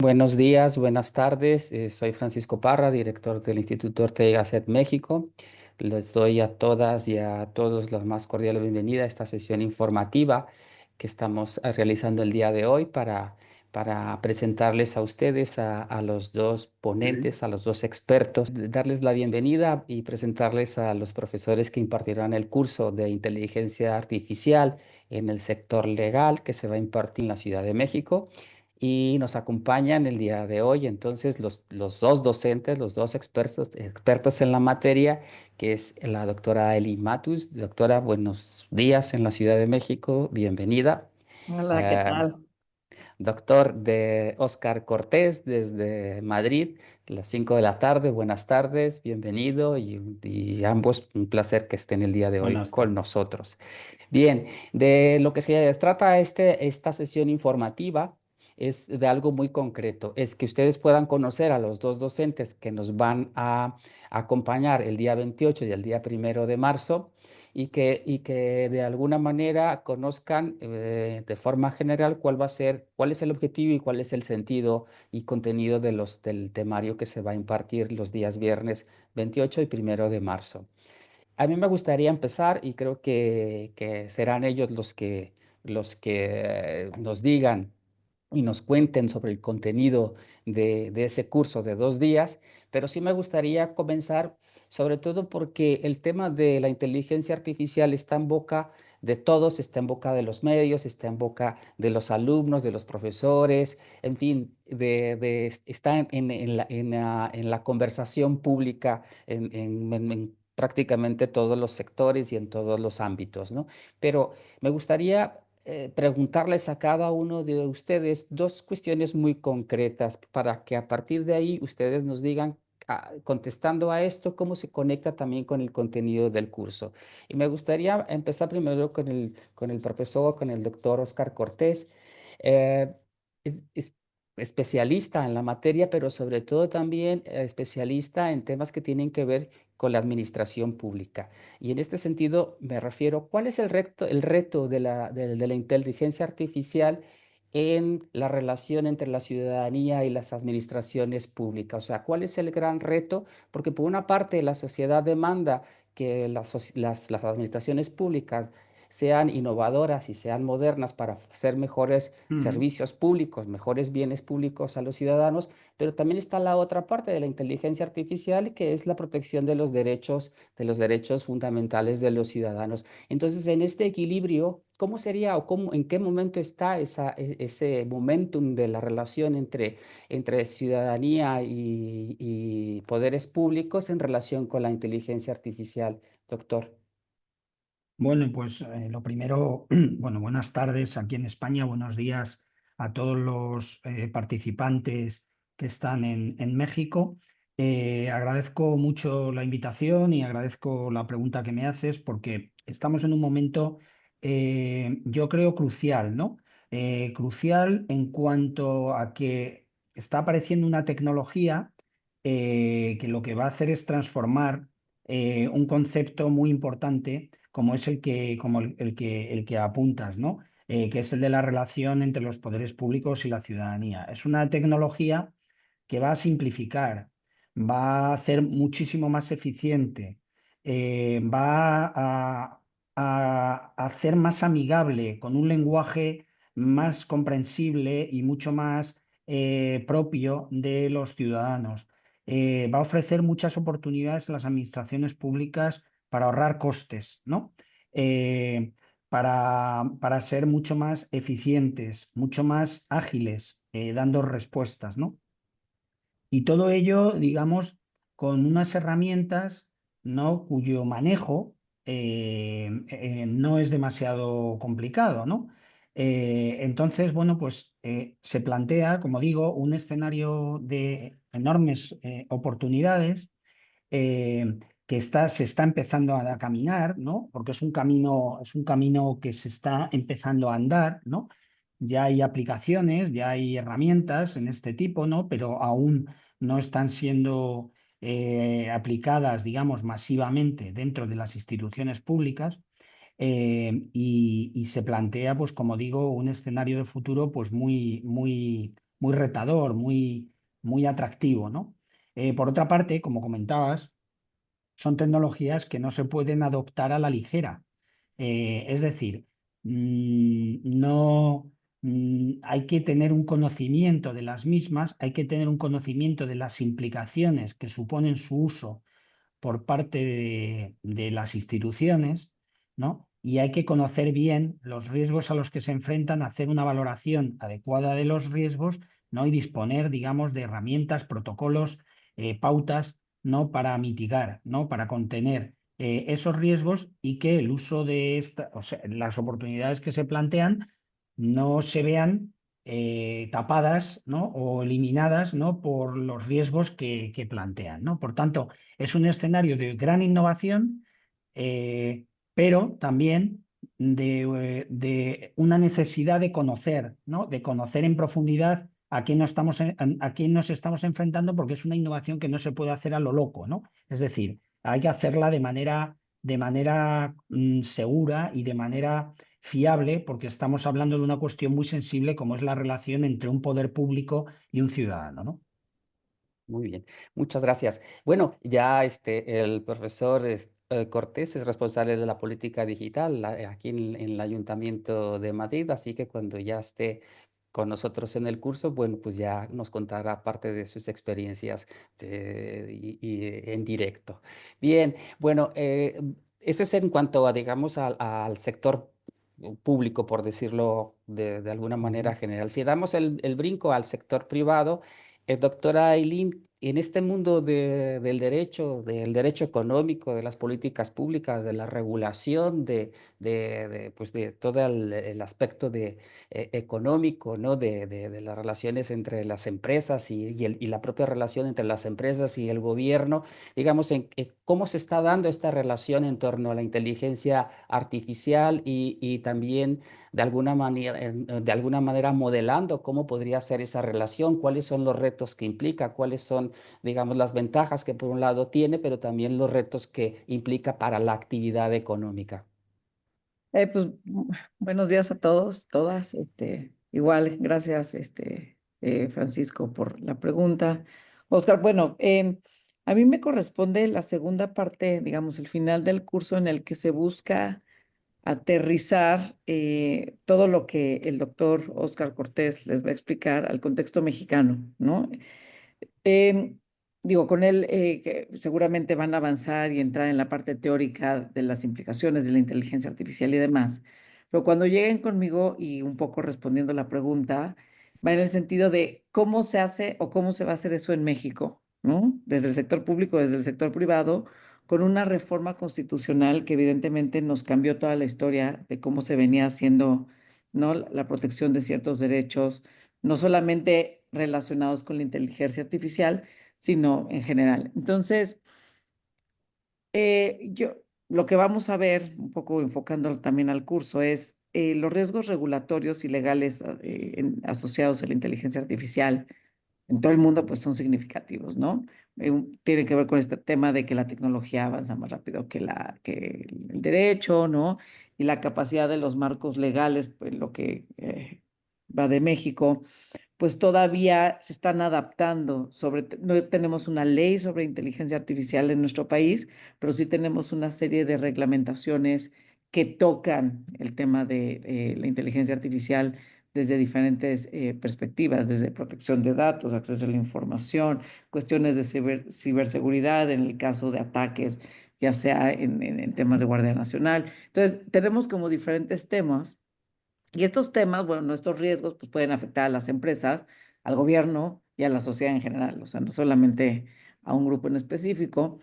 Buenos días, buenas tardes. Soy Francisco Parra, director del Instituto Ortega y Gasset México. Les doy a todas y a todos la más cordial bienvenida a esta sesión informativa que estamos realizando el día de hoy para presentarles a ustedes, a los dos ponentes, a los dos expertos, darles la bienvenida y presentarles a los profesores que impartirán el curso de inteligencia artificial en el sector legal que se va a impartir en la Ciudad de México y nos acompañan el día de hoy entonces los dos docentes, los dos expertos en la materia, que es la doctora Eli Matus. Doctora, buenos días en la Ciudad de México, bienvenida. Hola, ¿qué Eh, tal? Doctor de Oscar Cortés desde Madrid, las 5 de la tarde, buenas tardes, bienvenido y ambos un placer que estén el día de hoy Buenas con tardes. nosotros. Bien, de lo que se trata esta sesión informativa es de algo muy concreto, es que ustedes puedan conocer a los dos docentes que nos van a acompañar el día 28 y el día 1 de marzo y que de alguna manera conozcan de forma general cuál es el objetivo y cuál es el sentido y contenido del temario que se va a impartir los días viernes 28 y 1 de marzo. A mí me gustaría empezar y creo que serán ellos los que nos digan y nos cuenten sobre el contenido de ese curso de 2 días, pero sí me gustaría comenzar sobre todo porque el tema de la inteligencia artificial está en boca de todos, está en boca de los medios, está en boca de los alumnos, de los profesores, en fin, está en la conversación pública en prácticamente todos los sectores y en todos los ámbitos, ¿no? Pero me gustaría preguntarles a cada uno de ustedes dos cuestiones muy concretas para que a partir de ahí ustedes nos digan, contestando a esto, cómo se conecta también con el contenido del curso. Y me gustaría empezar primero con el profesor, con el doctor Oscar Cortés. Eh, es especialista en la materia, pero sobre todo también especialista en temas que tienen que ver con la administración pública. Y en este sentido me refiero, ¿cuál es el reto de la inteligencia artificial en la relación entre la ciudadanía y las administraciones públicas? O sea, ¿cuál es el gran reto? Porque por una parte la sociedad demanda que las administraciones públicas sean innovadoras y sean modernas para hacer mejores Ujú. servicios públicos, mejores bienes públicos a los ciudadanos, pero también está la otra parte de la inteligencia artificial, que es la protección de los derechos fundamentales de los ciudadanos. Entonces, en este equilibrio, ¿cómo sería o en qué momento está ese momentum de la relación entre ciudadanía y poderes públicos en relación con la inteligencia artificial, doctor? Bueno, pues lo primero, bueno, buenas tardes aquí en España, buenos días a todos los participantes que están en México. Agradezco mucho la invitación y agradezco la pregunta que me haces porque estamos en un momento, yo creo, crucial, ¿no? Crucial en cuanto a que está apareciendo una tecnología que lo que va a hacer es transformar un concepto muy importante como es el que apuntas, ¿no? Que es el de la relación entre los poderes públicos y la ciudadanía. Es una tecnología que va a simplificar, va a hacer muchísimo más eficiente, va a hacer más amigable, con un lenguaje más comprensible y mucho más propio de los ciudadanos. Va a ofrecer muchas oportunidades a las administraciones públicas para ahorrar costes, ¿no? Eh, para ser mucho más eficientes, mucho más ágiles, dando respuestas, ¿no? Y todo ello, digamos, con unas herramientas, ¿no? Cuyo manejo no es demasiado complicado, ¿no? Entonces, bueno, pues se plantea, como digo, un escenario de enormes oportunidades se está empezando a caminar, ¿no? Porque es un camino que se está empezando a andar, ¿no? Ya hay aplicaciones, ya hay herramientas en este tipo, ¿no? Pero aún no están siendo aplicadas, digamos, masivamente dentro de las instituciones públicas. Y se plantea, pues como digo, un escenario de futuro pues muy, muy, muy retador, muy atractivo, ¿no? Por otra parte, como comentabas, son tecnologías que no se pueden adoptar a la ligera. Es decir, no hay que tener un conocimiento de las mismas, hay que tener un conocimiento de las implicaciones que suponen su uso por parte de las instituciones, ¿no? Y hay que conocer bien los riesgos a los que se enfrentan, hacer una valoración adecuada de los riesgos, ¿no? Y disponer, digamos, de herramientas, protocolos, pautas, ¿no? Para mitigar, ¿no? Para contener esos riesgos y que el uso de o sea, las oportunidades que se plantean no se vean tapadas, ¿no? O eliminadas, ¿no? Por los riesgos que plantean, ¿no? Por tanto, es un escenario de gran innovación, pero también de una necesidad de conocer, ¿no? De conocer en profundidad a quién, a quién nos estamos enfrentando, porque es una innovación que no se puede hacer a lo loco, ¿no? Es decir, hay que hacerla de manera segura y de manera fiable, porque estamos hablando de una cuestión muy sensible como es la relación entre un poder público y un ciudadano, ¿no? Muy bien, muchas gracias. Bueno, ya el profesor Cortés es responsable de la política digital aquí en el Ayuntamiento de Madrid, así que cuando ya esté con nosotros en el curso, bueno, pues ya nos contará parte de sus experiencias en directo. Bien, bueno, eso es en cuanto a, digamos, al sector público, por decirlo de alguna manera Ujú. general. Si damos el brinco al sector privado, doctora Aileen, en este mundo del derecho económico, de las políticas públicas, de la regulación, pues de todo el aspecto económico, ¿no? De las relaciones entre las empresas y la propia relación entre las empresas y el gobierno, digamos, cómo se está dando esta relación en torno a la inteligencia artificial y también de alguna manera modelando cómo podría ser esa relación, cuáles son los retos que implica, cuáles son, digamos, las ventajas que por un lado tiene, pero también los retos que implica para la actividad económica. Buenos días a todos, todas. Igual, gracias, Francisco, por la pregunta. Oscar, bueno, a mí me corresponde la segunda parte, digamos, el final del curso en el que se busca aterrizar todo lo que el doctor Oscar Cortés les va a explicar al contexto mexicano, ¿no? Em, Digo, con él que seguramente van a avanzar y entrar en la parte teórica de las implicaciones de la inteligencia artificial y demás. Pero cuando lleguen conmigo y un poco respondiendo la pregunta, va en el sentido de cómo se hace o cómo se va a hacer eso en México, ¿no? Desde el sector público, desde el sector privado, con una reforma constitucional que evidentemente nos cambió toda la historia de cómo se venía haciendo, ¿no? La protección de ciertos derechos no solamente relacionados con la inteligencia artificial, sino en general. Entonces, lo que vamos a ver, un poco enfocándolo también al curso, es los riesgos regulatorios y legales asociados a la inteligencia artificial en todo el mundo, pues son significativos, ¿no? Tienen que ver con este tema de que la tecnología avanza más rápido que el derecho, ¿no? Y la capacidad de los marcos legales, pues lo que va de México pues todavía se están adaptando no tenemos una ley sobre inteligencia artificial en nuestro país, pero sí tenemos una serie de reglamentaciones que tocan el tema de la inteligencia artificial desde diferentes perspectivas, desde protección de datos, acceso a la información, cuestiones de ciberseguridad en el caso de ataques, ya sea en temas de Guardia Nacional. Entonces, tenemos como diferentes temas y estos temas, bueno, estos riesgos pues pueden afectar a las empresas, al gobierno y a la sociedad en general, o sea, no solamente a un grupo en específico.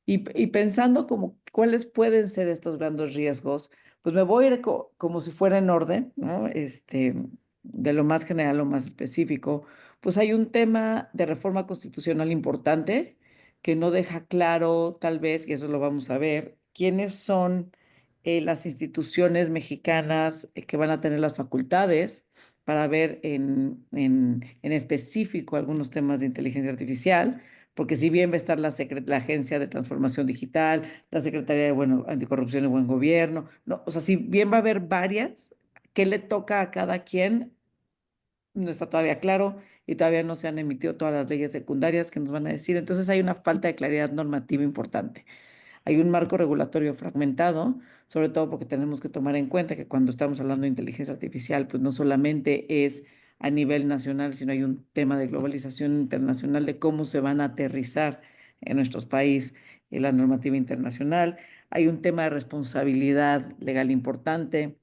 Y pensando como cuáles pueden ser estos grandes riesgos, pues me voy a ir como si fuera en orden, ¿no? De lo más general a lo más específico. Pues hay un tema de reforma constitucional importante que no deja claro, tal vez, y eso lo vamos a ver, quiénes son las instituciones mexicanas que van a tener las facultades para ver en específico algunos temas de inteligencia artificial porque si bien va a estar la Agencia de Transformación Digital, la Secretaría de Anticorrupción y Buen Gobierno, no, o sea, si bien va a haber varias, ¿qué le toca a cada quien no está todavía claro y todavía no se han emitido todas las leyes secundarias que nos van a decir. Entonces hay una falta de claridad normativa importante. Hay un marco regulatorio fragmentado, sobre todo porque tenemos que tomar en cuenta que cuando estamos hablando de inteligencia artificial, pues no solamente es a nivel nacional, sino hay un tema de globalización internacional de cómo se van a aterrizar en nuestros países la normativa internacional. Hay un tema de responsabilidad legal importante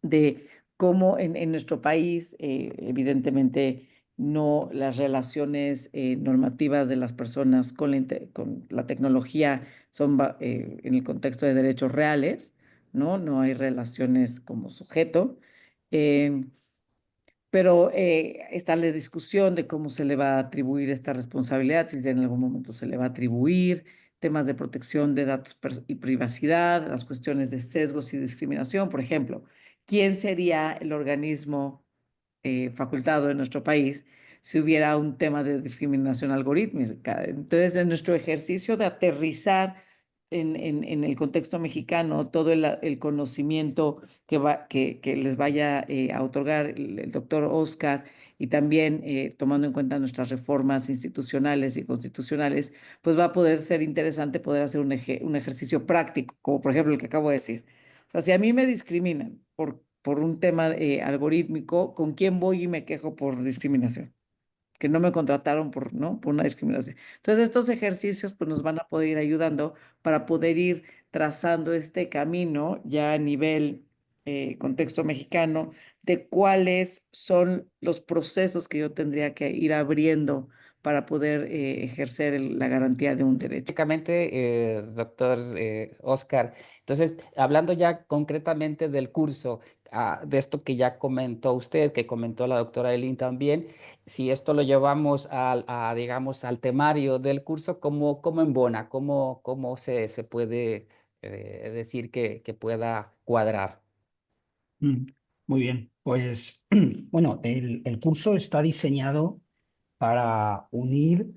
de cómo en nuestro país, evidentemente, no las relaciones normativas de las personas con la tecnología son en el contexto de derechos reales, ¿no? No hay relaciones como sujeto. Eh, pero está la discusión de cómo se le va a atribuir esta responsabilidad, si en algún momento se le va a atribuir, temas de protección de datos y privacidad, las cuestiones de sesgos y discriminación, por ejemplo, ¿quién sería el organismo facultado en nuestro país si hubiera un tema de discriminación algorítmica? Entonces, en nuestro ejercicio de aterrizar en el contexto mexicano todo el conocimiento que les vaya a otorgar el doctor Oscar y también tomando en cuenta nuestras reformas institucionales y constitucionales, pues va a poder ser interesante poder hacer un ejercicio práctico, como por ejemplo el que acabo de decir. O sea, si a mí me discriminan por un tema algorítmico, ¿con quién voy y me quejo por discriminación? Que no me contrataron por, ¿no? Por una discriminación. Entonces, estos ejercicios pues, nos van a poder ir ayudando para poder ir trazando este camino ya a nivel contexto mexicano de cuáles son los procesos que yo tendría que ir abriendo para poder ejercer la garantía de un derecho. Básicamente, doctor Oscar, entonces, hablando ya concretamente del curso, de esto que ya comentó usted, que comentó la doctora Eileen también, si esto lo llevamos digamos, al temario del curso, ¿cómo embona? ¿Cómo se puede decir que pueda cuadrar? Mm, Muy bien, pues bueno, el curso está diseñado para unir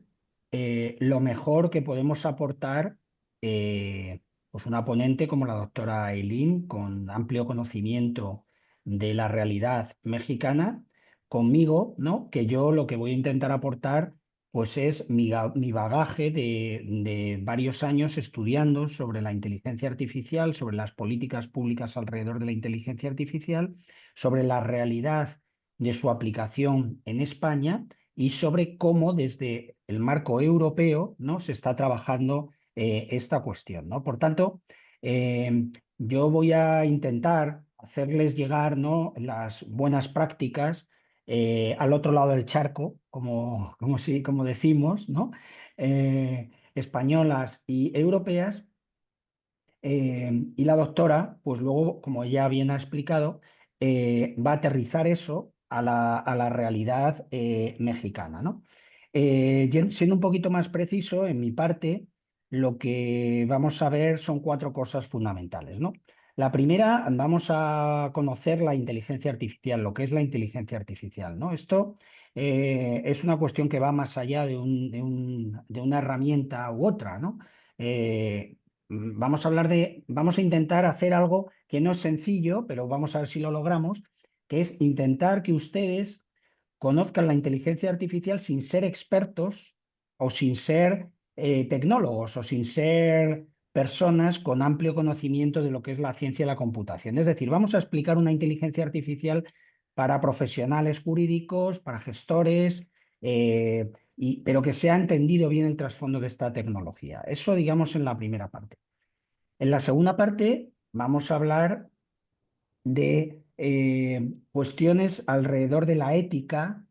lo mejor que podemos aportar, pues una ponente como la doctora Eileen, con amplio conocimiento de la realidad mexicana, conmigo, ¿no? Que yo lo que voy a intentar aportar pues es mi bagaje de varios años estudiando sobre la inteligencia artificial, sobre las políticas públicas alrededor de la inteligencia artificial, sobre la realidad de su aplicación en España y sobre cómo desde el marco europeo, ¿no? Se está trabajando esta cuestión, ¿no? Por tanto, yo voy a intentar hacerles llegar, ¿no? Las buenas prácticas al otro lado del charco, como decimos, ¿no? Españolas y europeas. Y la doctora, pues luego, como ya bien ha explicado, va a aterrizar eso a la realidad mexicana, ¿no? Siendo un poquito más preciso, en mi parte, lo que vamos a ver son cuatro cosas fundamentales, ¿no? La primera, vamos a conocer la inteligencia artificial, lo que es la inteligencia artificial, ¿no? Esto es una cuestión que va más allá de una herramienta u otra, ¿no? Vamos a intentar hacer algo que no es sencillo, pero vamos a ver si lo logramos, que es intentar que ustedes conozcan la inteligencia artificial sin ser expertos o sin ser tecnólogos o sin ser personas con amplio conocimiento de lo que es la ciencia y la computación. Es decir, vamos a explicar una inteligencia artificial para profesionales jurídicos, para gestores, pero que se ha entendido bien el trasfondo de esta tecnología. Eso, digamos, en la primera parte. En la segunda parte vamos a hablar de cuestiones alrededor de la ética,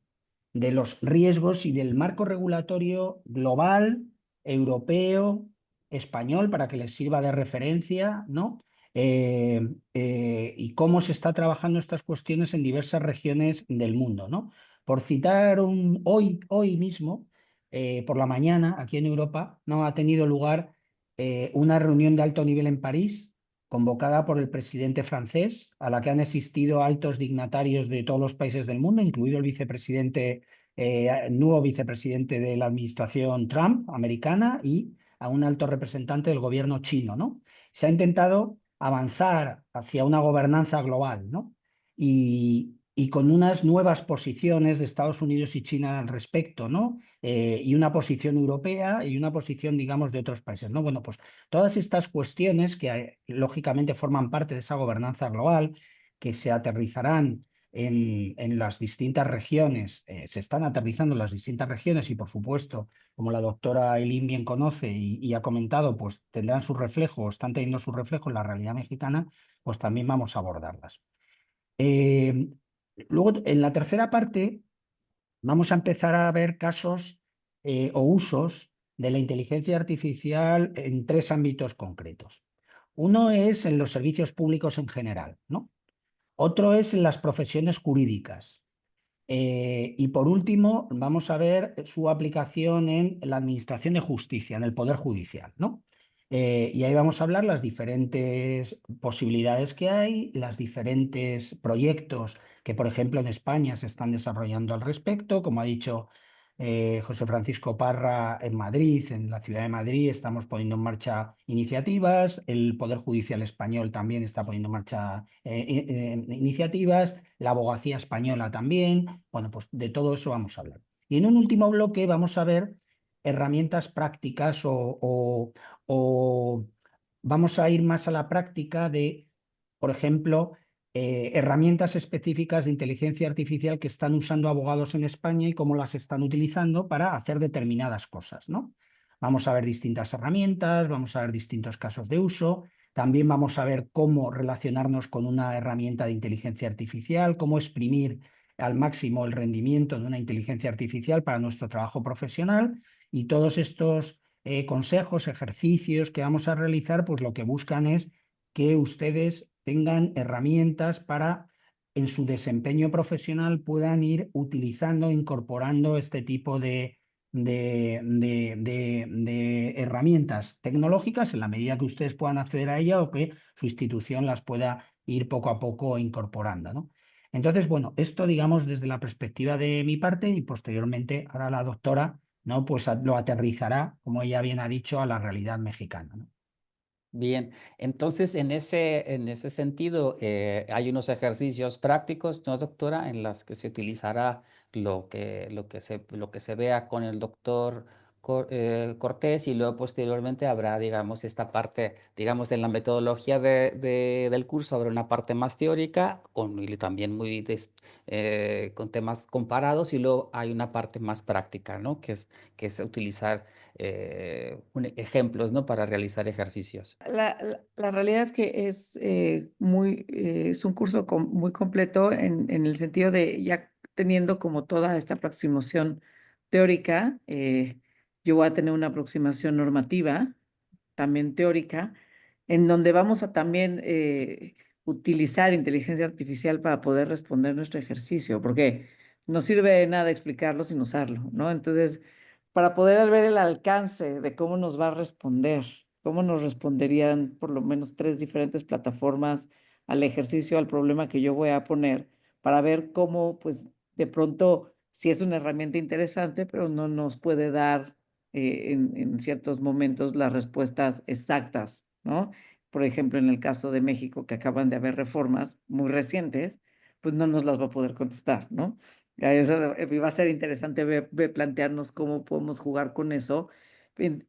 de los riesgos y del marco regulatorio global, europeo, español, para que les sirva de referencia, ¿no? Y cómo se está trabajando estas cuestiones en diversas regiones del mundo, ¿no? Por citar hoy mismo, por la mañana, aquí en Europa, ¿no? Ha tenido lugar una reunión de alto nivel en París, convocada por el presidente francés, a la que han asistido altos dignatarios de todos los países del mundo, incluido el nuevo vicepresidente de la administración Trump americana y a un alto representante del gobierno chino, ¿no? Se ha intentado avanzar hacia una gobernanza global, ¿no? Y y con unas nuevas posiciones de Estados Unidos y China al respecto, ¿no? Y una posición europea y una posición, digamos, de otros países, ¿no? Bueno, pues todas estas cuestiones que lógicamente forman parte de esa gobernanza global, que se aterrizarán en las distintas regiones, se están aterrizando en las distintas regiones y, por supuesto, como la doctora Eileen bien conoce y ha comentado, pues tendrán su reflejo, están teniendo su reflejo en la realidad mexicana, pues también vamos a abordarlas. Eh, Luego, en la tercera parte, vamos a empezar a ver casos o usos de la inteligencia artificial en tres ámbitos concretos. Uno es en los servicios públicos en general, ¿no? Otro es en las profesiones jurídicas. Y por último, vamos a ver su aplicación en la administración de justicia, en el Poder Judicial, ¿no? Y ahí vamos a hablar las diferentes posibilidades que hay, los diferentes proyectos que, por ejemplo, en España se están desarrollando al respecto. Como ha dicho José Francisco Parra, en Madrid, en la ciudad de Madrid, estamos poniendo en marcha iniciativas. El Poder Judicial español también está poniendo en marcha iniciativas. La abogacía española también. Bueno, pues de todo eso vamos a hablar. Y en un último bloque vamos a ver herramientas prácticas o vamos a ir más a la práctica de, por ejemplo, herramientas específicas de inteligencia artificial que están usando abogados en España y cómo las están utilizando para hacer determinadas cosas, ¿no? Vamos a ver distintas herramientas, vamos a ver distintos casos de uso. También vamos a ver cómo relacionarnos con una herramienta de inteligencia artificial, cómo exprimir al máximo el rendimiento de una inteligencia artificial para nuestro trabajo profesional. Y todos estos consejos, ejercicios que vamos a realizar, pues lo que buscan es que ustedes tengan herramientas para en su desempeño profesional puedan ir utilizando, incorporando este tipo de herramientas tecnológicas en la medida que ustedes puedan acceder a ella o que su institución las pueda ir poco a poco incorporando, ¿no? Entonces, bueno, esto digamos desde la perspectiva de mi parte y posteriormente ahora la doctora, ¿no? Pues lo aterrizará, como ella bien ha dicho, a la realidad mexicana, ¿no? Bien, entonces en ese sentido hay unos ejercicios prácticos, ¿no, doctora? En las que se utilizará lo que se vea con el doctor Cortés y luego posteriormente habrá, digamos, esta parte, digamos, en la metodología del curso habrá una parte más teórica y también con temas comparados y luego hay una parte más práctica, ¿no? Que es utilizar ejemplos, ¿no? Para realizar ejercicios. La realidad es que es es un curso muy completo en el sentido de ya teniendo como toda esta aproximación teórica, yo voy a tener una aproximación normativa, también teórica, en donde vamos a también utilizar inteligencia artificial para poder responder nuestro ejercicio, porque no sirve de nada explicarlo sin usarlo, ¿no? Entonces, para poder ver el alcance de cómo nos va a responder, cómo nos responderían por lo menos tres diferentes plataformas al ejercicio, al problema que yo voy a poner, para ver cómo, pues, de pronto, sí es una herramienta interesante, pero no nos puede dar en ciertos momentos las respuestas exactas, ¿no? Por ejemplo, en el caso de México, que acaban de haber reformas muy recientes, pues no nos las va a poder contestar, ¿no? Va a ser interesante plantearnos cómo podemos jugar con eso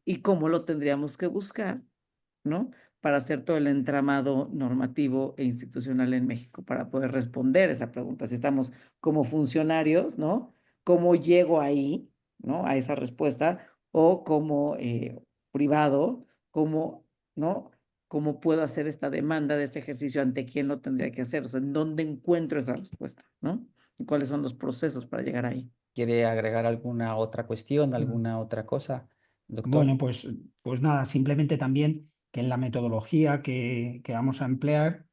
y cómo lo tendríamos que buscar, ¿no? Para hacer todo el entramado normativo e institucional en México, para poder responder esa pregunta. Si estamos como funcionarios, ¿no? ¿Cómo llego ahí, ¿no? A esa respuesta, o como privado, ¿cómo, ¿no? ¿Cómo puedo hacer esta demanda de este ejercicio? ¿Ante quién lo tendría que hacer? O sea, ¿en dónde encuentro esa respuesta, ¿no? ¿Y cuáles son los procesos para llegar ahí? ¿Quiere agregar alguna otra cuestión, Mm. alguna otra cosa, doctor? Bueno, pues nada, simplemente también que en la metodología que vamos a emplear,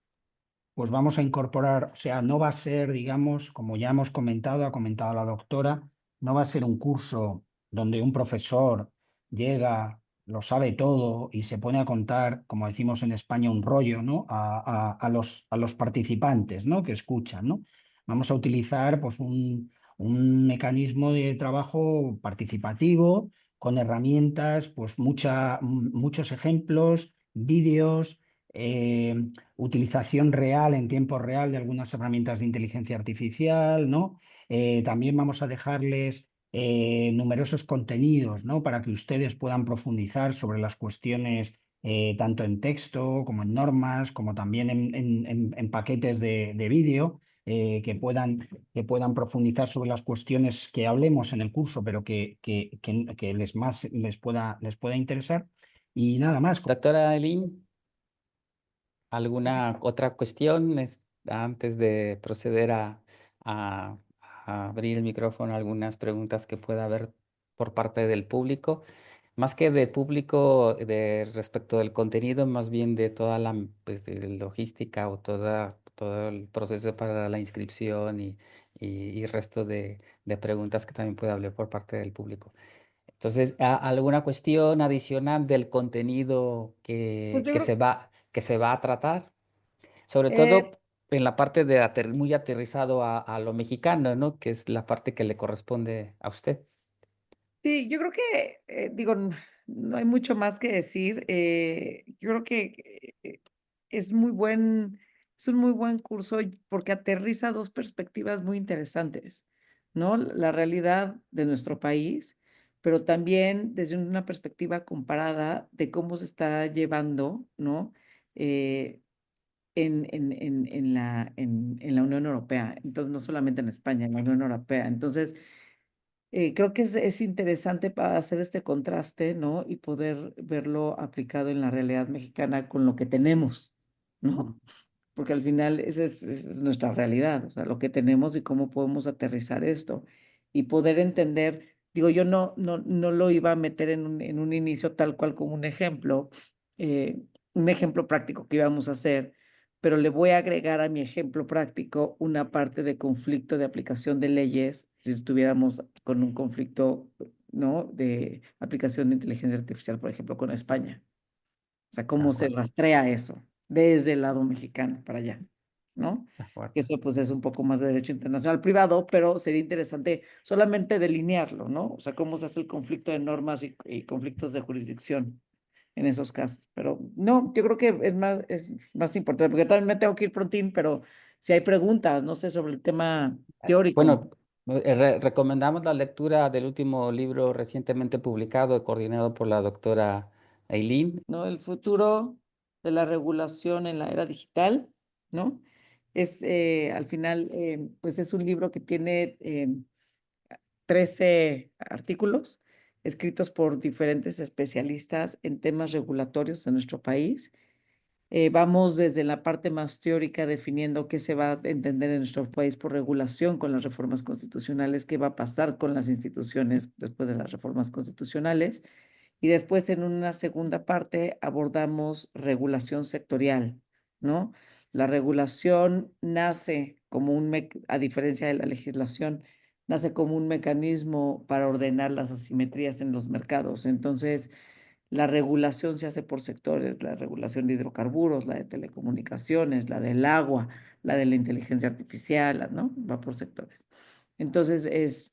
pues vamos a incorporar, o sea, no va a ser, digamos, como ya hemos comentado, ha comentado la doctora, no va a ser un curso donde un profesor llega, lo sabe todo y se pone a contar, como decimos en España, un rollo, ¿no? A los participantes, ¿no? Que escuchan, ¿no? Vamos a utilizar, pues, un mecanismo de trabajo participativo con herramientas, pues, muchos ejemplos, vídeos eh, utilización real, en tiempo real, de algunas herramientas de inteligencia artificial, ¿no? También vamos a dejarles numerosos contenidos, ¿no? Para que ustedes puedan profundizar sobre las cuestiones tanto en texto como en normas, como también en paquetes de vídeo. Que puedan profundizar sobre las cuestiones que hablemos en el curso, pero que les pueda interesar. Y nada más. Doctora Eileen, ¿alguna otra cuestión antes de proceder a- a abrir el micrófono? Algunas preguntas que pueda haber por parte del público. Más que del público respecto del contenido, más bien de toda la pues, de logística o todo el proceso para la inscripción y resto de preguntas que también puede haber por parte del público. Entonces, ¿alguna cuestión adicional del contenido Pues yo creo, que se va a tratar? Sobre eh, todo en la parte de muy aterrizado a lo mexicano, ¿no? Que es la parte que le corresponde a usted. sí, yo creo que, digo, no hay mucho más que decir. Yo creo que es es un muy buen curso porque aterriza dos perspectivas muy interesantes, ¿no? La realidad de nuestro país, pero también desde una perspectiva comparada de cómo se está llevando, ¿no? Eh, en la Unión Europea. Entonces, no solamente en España, en la Unión Europea. Entonces, creo que es interesante para hacer este contraste, ¿no? Y poder verlo aplicado en la realidad mexicana con lo que tenemos, ¿no? Porque al final esa es nuestra realidad, o sea, lo que tenemos y cómo podemos aterrizar esto y poder entender, digo, yo no lo iba a meter en un inicio tal cual como un ejemplo práctico que íbamos a hacer, pero le voy a agregar a mi ejemplo práctico una parte de conflicto de aplicación de leyes, si estuviéramos con un conflicto, ¿no? De aplicación de inteligencia artificial, por ejemplo, con España. O sea, De cómo se acuerdo, rastrea eso desde el lado mexicano para allá, ¿no? de acuerdo. Que eso pues es un poco más de derecho internacional privado, pero sería interesante solamente delinearlo, ¿no? O sea, cómo se hace el conflicto de normas y conflictos de jurisdicción en esos casos. Pero no, yo creo que es más importante, porque también me tengo que ir prontín, pero si hay preguntas, no sé, sobre el tema teórico, Bueno, recomendamos la lectura del último libro recientemente publicado, coordinado por la doctora Eileen. ¿no? El futuro de la regulación en la era digital, ¿no? Es, al final, pues es un libro que tiene 13 artículos escritos por diferentes especialistas en temas regulatorios de nuestro país. Vamos desde la parte más teórica definiendo qué se va a entender en nuestro país por regulación con las reformas constitucionales, qué va a pasar con las instituciones después de las reformas constitucionales. Y después en una segunda parte abordamos regulación sectorial, ¿no? La regulación nace como a diferencia de la legislación, nace como un mecanismo para ordenar las asimetrías en los mercados. Entonces, la regulación se hace por sectores, la regulación de hidrocarburos, la de telecomunicaciones, la del agua, la de la inteligencia artificial, ¿no? Va por sectores. Entonces es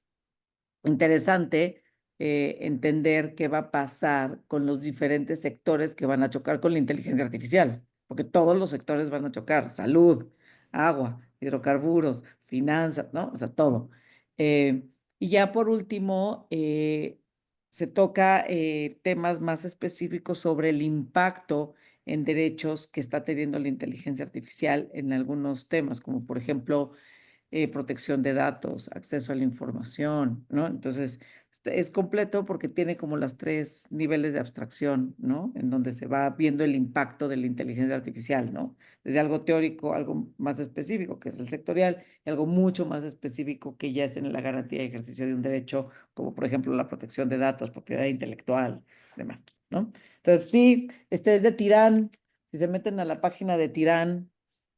interesante entender qué va a pasar con los diferentes sectores que van a chocar con la inteligencia artificial, porque todos los sectores van a chocar, salud, agua, hidrocarburos, finanzas, ¿no? O sea, todo. Y ya por último, se toca temas más específicos sobre el impacto en derechos que está teniendo la inteligencia artificial en algunos temas, como por ejemplo protección de datos, acceso a la información, ¿no? Entonces, es completo porque tiene como las tres niveles de abstracción, ¿no? En donde se va viendo el impacto de la inteligencia artificial, ¿no? Desde algo teórico, algo más específico, que es el sectorial, y algo mucho más específico que ya es en la garantía de ejercicio de un derecho, como por ejemplo la protección de datos, propiedad intelectual, demás, ¿no? Entonces, sí, este es de Tirán. Si se meten a la página de Tirán,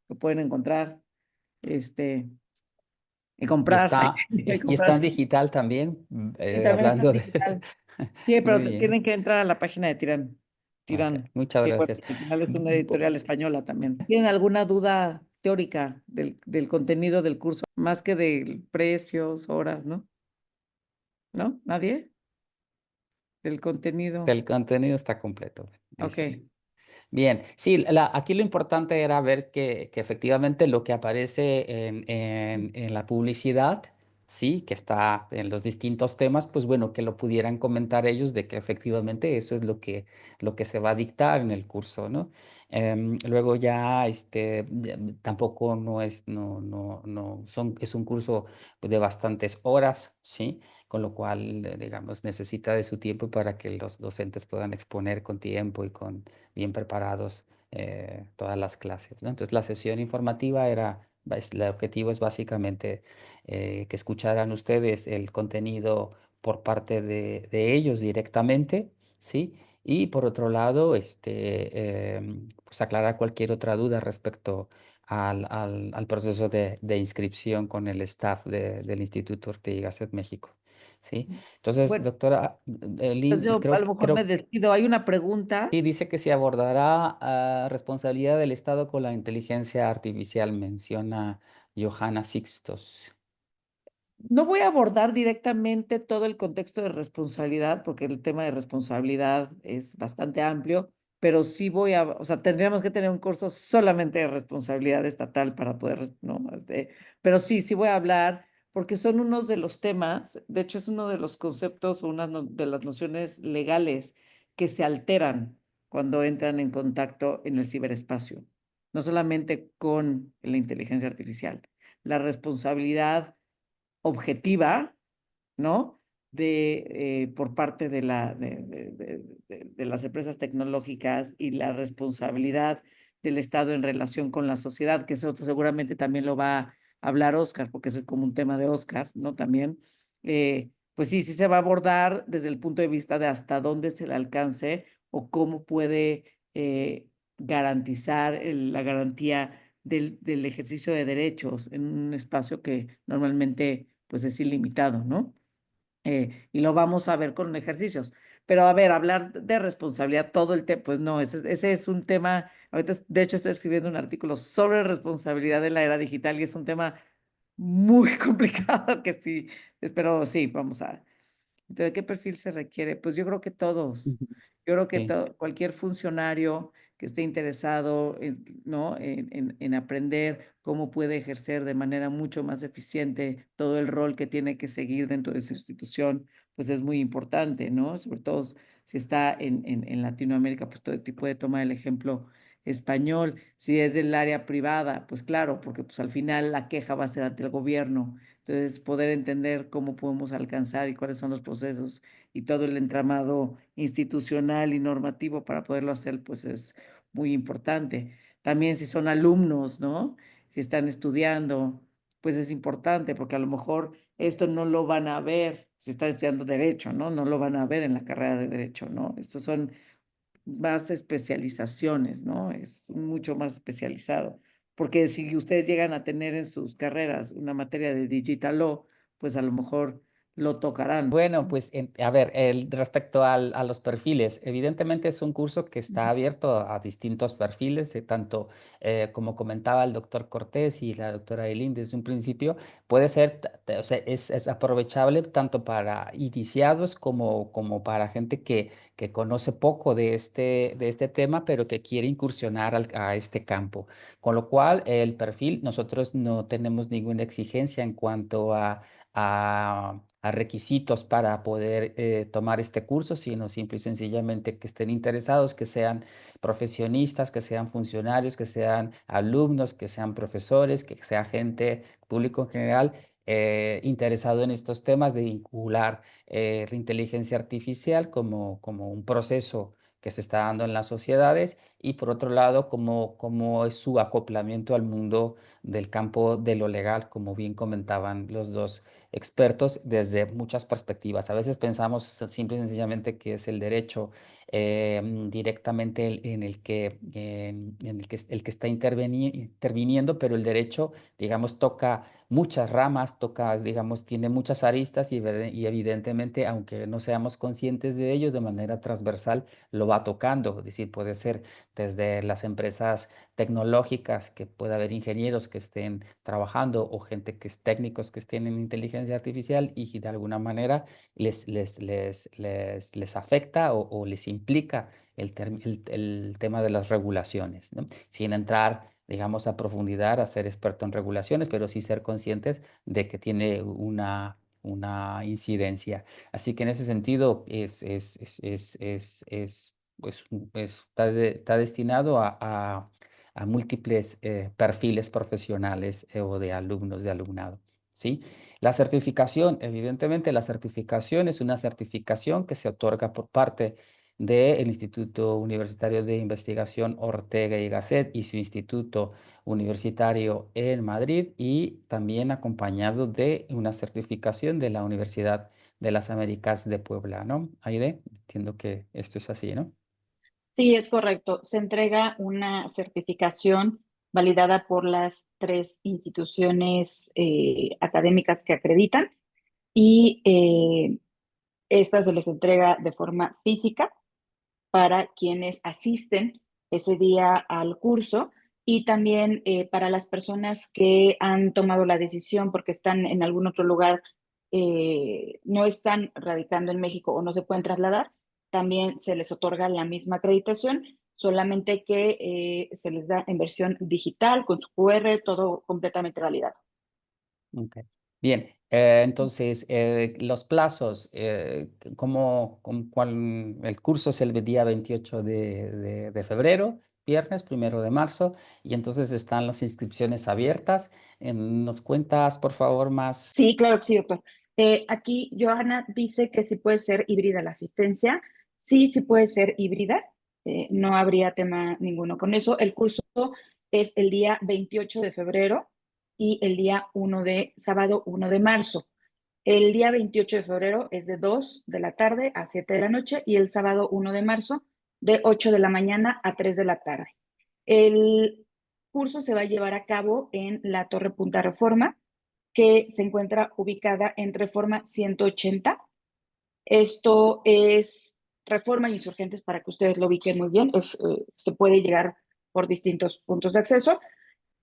lo pueden encontrar. Este, y Y comprar. está, Y y está en comprar. digital también, Sí, también está en hablando de... digital. Sí, Muy pero bien, tienen que entrar a la página de Tirán. ok, Tirán. muchas Que bueno, gracias. al final es una Bu- editorial española también. ¿Tienen alguna duda teórica del contenido del curso? Más que de precios, horas, ¿no? ¿No? ¿Nadie? Del contenido. El contenido está completo, Ok. dice. Bien, sí, aquí lo importante era ver que efectivamente lo que aparece en la publicidad, sí, que está en los distintos temas, pues bueno, que lo pudieran comentar ellos de que efectivamente eso es lo que se va a dictar en el curso, ¿no? Luego ya, tampoco no es, es un curso de bastantes horas, ¿sí? Con lo cual, digamos, necesita de su tiempo para que los docentes puedan exponer con tiempo y con bien preparados todas las clases, ¿no? Entonces la sesión informativa el objetivo es básicamente que escucharan ustedes el contenido por parte de ellos directamente, ¿sí? Y por otro lado, pues aclarar cualquier otra duda respecto al proceso de inscripción con el staff del Instituto Ortega y Gasset México, ¿sí? Entonces, Bueno, doctora pues Lynn, yo a lo mejor me creo despido. Hay una pregunta. sí, dice que se abordará responsabilidad del Estado con la inteligencia artificial, menciona Johanna Sixtos. No voy a abordar directamente todo el contexto de responsabilidad, porque el tema de responsabilidad es bastante amplio, pero sí voy a, o sea, tendríamos que tener un curso solamente de responsabilidad estatal para poder, ¿no? Pero sí, sí voy a hablar, porque son unos de los temas, de hecho es uno de los conceptos o una de las nociones legales que se alteran cuando entran en contacto en el ciberespacio, no solamente con la inteligencia artificial. La responsabilidad objetiva, ¿no? Por parte de las empresas tecnológicas y la responsabilidad del Estado en relación con la sociedad, que eso seguramente también lo va a hablar Oscar, porque es como un tema de Oscar, ¿no? También, pues sí, sí se va a abordar desde el punto de vista de hasta dónde se le alcance o cómo puede garantizar la garantía del ejercicio de derechos en un espacio que normalmente pues es ilimitado, ¿no? Y lo vamos a ver con ejercicios. Pero a ver, hablar de responsabilidad todo el tiempo, pues no, ese es un tema, ahorita de hecho estoy escribiendo un artículo sobre responsabilidad de la era digital y es un tema muy complicado que sí, pero sí, vamos a, entonces, ¿qué perfil se requiere? Pues yo creo que todos. Ujú. Yo creo que Sí. cualquier funcionario que esté interesado en, ¿no? En aprender cómo puede ejercer de manera mucho más eficiente todo el rol que tiene que seguir dentro de su institución, pues es muy importante, ¿no? Sobre todo si está en Latinoamérica, pues todo tipo de tomar el ejemplo español. Si es del área privada, pues claro, porque pues al final la queja va a ser ante el gobierno. Entonces, poder entender cómo podemos alcanzar y cuáles son los procesos y todo el entramado institucional y normativo para poderlo hacer, pues es muy importante. También si son alumnos, ¿no? Si están estudiando, pues es importante porque a lo mejor esto no lo van a ver si están estudiando derecho, ¿no? No lo van a ver en la carrera de derecho, ¿no? Estos son más especializaciones, ¿no? Es mucho más especializado. Porque si ustedes llegan a tener en sus carreras una materia de Digital Law, pues a lo mejor lo tocarán. Bueno, pues a ver, respecto a los perfiles, evidentemente es un curso que está abierto a distintos perfiles, tanto como comentaba el doctor Cortés y la doctora Eileen desde un principio, puede ser, o sea, es aprovechable tanto para iniciados como para gente que conoce poco de este tema, pero que quiere incursionar a este campo. Con lo cual, el perfil, nosotros no tenemos ninguna exigencia en cuanto a requisitos para poder tomar este curso, sino simple y sencillamente que estén interesados, que sean profesionistas, que sean funcionarios, que sean alumnos, que sean profesores, que sea gente, público en general, interesado en estos temas de vincular la inteligencia artificial como un proceso que se está dando en las sociedades y por otro lado como es su acoplamiento al mundo del campo de lo legal, como bien comentaban los dos expertos desde muchas perspectivas. A veces pensamos simple y sencillamente que es el derecho directamente el que está interviniendo, pero el derecho, digamos, toca muchas ramas, toca, digamos, tiene muchas aristas y evidentemente, aunque no seamos conscientes de ello, de manera transversal lo va tocando. Es decir, puede ser desde las empresas tecnológicas, que pueda haber ingenieros que estén trabajando o gente que es técnicos que estén en inteligencia inteligencia artificial y de alguna manera les afecta o les implica el tema de las regulaciones, ¿no? Sin entrar, digamos, a profundidad, a ser experto en regulaciones, pero sí ser conscientes de que tiene una incidencia. Así que en ese sentido pues, está destinado a múltiples perfiles profesionales o de alumnos, de alumnado, ¿sí? La certificación, evidentemente, la certificación es una certificación que se otorga por parte del Instituto Universitario de Investigación Ortega y Gasset y su instituto universitario en Madrid, y también acompañado de una certificación de la Universidad de las Américas de Puebla, ¿no? Aide, entiendo que esto es así, ¿no? Sí, es correcto. Se entrega una certificación validada por las tres instituciones académicas que acreditan y esta se les entrega de forma física para quienes asisten ese día al curso y también para las personas que han tomado la decisión porque están en algún otro lugar, no están radicando en México o no se pueden trasladar, también se les otorga la misma acreditación, solamente que se les da en versión digital con su QR, todo completamente validado. Ok. Bien, entonces, los plazos, el curso es el día 28 de febrero, viernes 1 de marzo, y entonces están las inscripciones abiertas. ¿Nos cuentas, por favor, más? Sí, claro que sí, doctor. Aquí Johanna dice que sí puede ser híbrida la asistencia. Sí, sí puede ser híbrida. No habría tema ninguno con eso. El curso es el día 28 de febrero y el día sábado 1 de marzo. El día 28 de febrero es de 2 de la tarde a 7 de la noche y el sábado 1 de marzo de 8 de la mañana a 3 de la tarde. El curso se va a llevar a cabo en la Torre Punta Reforma, que se encuentra ubicada en Reforma 180. Esto es Reforma e Insurgentes para que ustedes lo ubiquen muy bien. Se puede llegar por distintos puntos de acceso.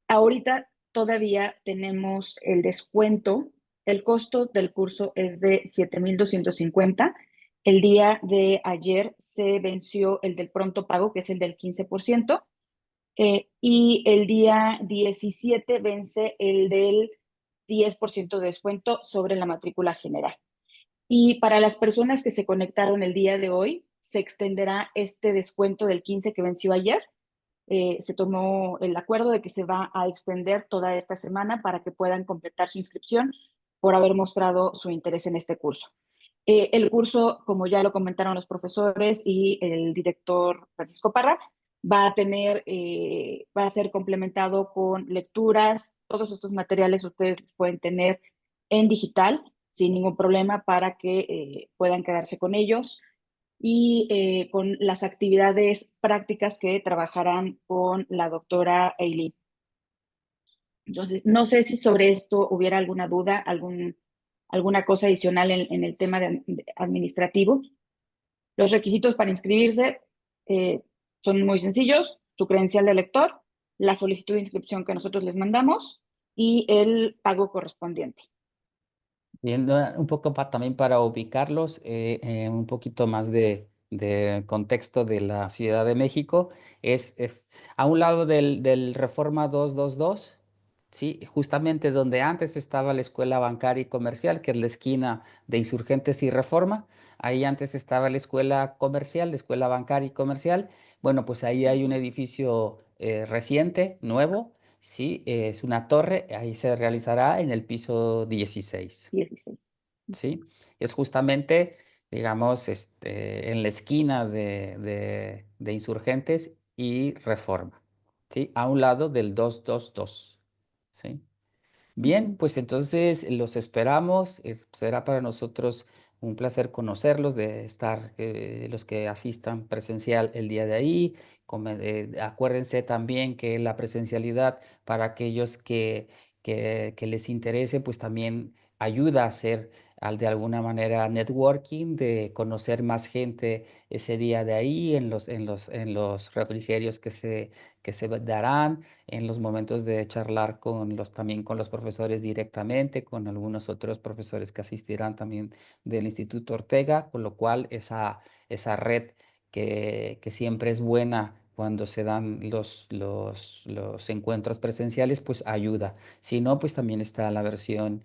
Ahorita todavía tenemos el descuento. El costo del curso es de 7,250. El día de ayer se venció el del pronto pago, que es el del 15%, y el día 17 vence el del 10% de descuento sobre la matrícula general. Y para las personas que se conectaron el día de hoy, se extenderá este descuento del 15 que venció ayer. Se tomó el acuerdo de que se va a extender toda esta semana para que puedan completar su inscripción por haber mostrado su interés en este curso. El curso, como ya lo comentaron los profesores y el director Francisco Parra, va a ser complementado con lecturas. Todos estos materiales ustedes los pueden tener en digital sin ningún problema para que puedan quedarse con ellos y con las actividades prácticas que trabajarán con la doctora Eileen. Entonces, no sé si sobre esto hubiera alguna duda, alguna cosa adicional en el tema administrativo. Los requisitos para inscribirse son muy sencillos: su credencial de lector, la solicitud de inscripción que nosotros les mandamos y el pago correspondiente. Bien, un poco también para ubicarlos, un poquito más de contexto de la Ciudad de México, es a un lado del Reforma 222, sí, justamente donde antes estaba la Escuela Bancaria y Comercial, que es la esquina de Insurgentes y Reforma. Ahí antes estaba la Escuela Comercial, la Escuela Bancaria y Comercial. Bueno, pues ahí hay un edificio reciente, nuevo. Sí, es una torre, ahí se realizará en el piso 16. 16. ¿Sí? Es justamente, digamos, en la esquina de Insurgentes y Reforma, ¿sí? A un lado del 222, ¿sí? Bien, pues entonces los esperamos. Será para nosotros un placer conocerlos, de estar, los que asistan presencial el día de ahí. Acuérdense también que la presencialidad para aquellos que les interese, pues también ayuda a hacer de alguna manera networking, de conocer más gente ese día de ahí, en los refrigerios que se darán, en los momentos de charlar también con los profesores directamente, con algunos otros profesores que asistirán también del Instituto Ortega, con lo cual esa red que siempre es buena cuando se dan los encuentros presenciales, pues ayuda. Si no, pues también está la versión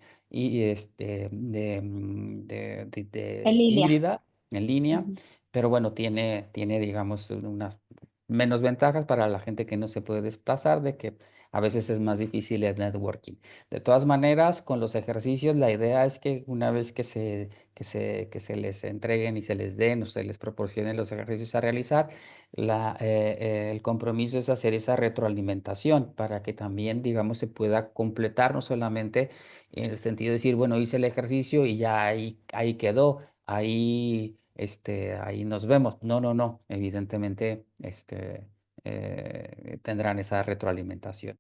En línea. híbrida en línea, Ujú. pero bueno, tiene, digamos, unas menos ventajas para la gente que no se puede desplazar, de que a veces es más difícil el networking. De todas maneras, con los ejercicios, la idea es que una vez que se les entreguen y se les den o se les proporcionen los ejercicios a realizar, el compromiso es hacer esa retroalimentación para que también, digamos, se pueda completar, no solamente en el sentido de decir, bueno, hice el ejercicio y ya ahí quedó, ahí nos vemos. No, no, no, evidentemente, tendrán esa retroalimentación.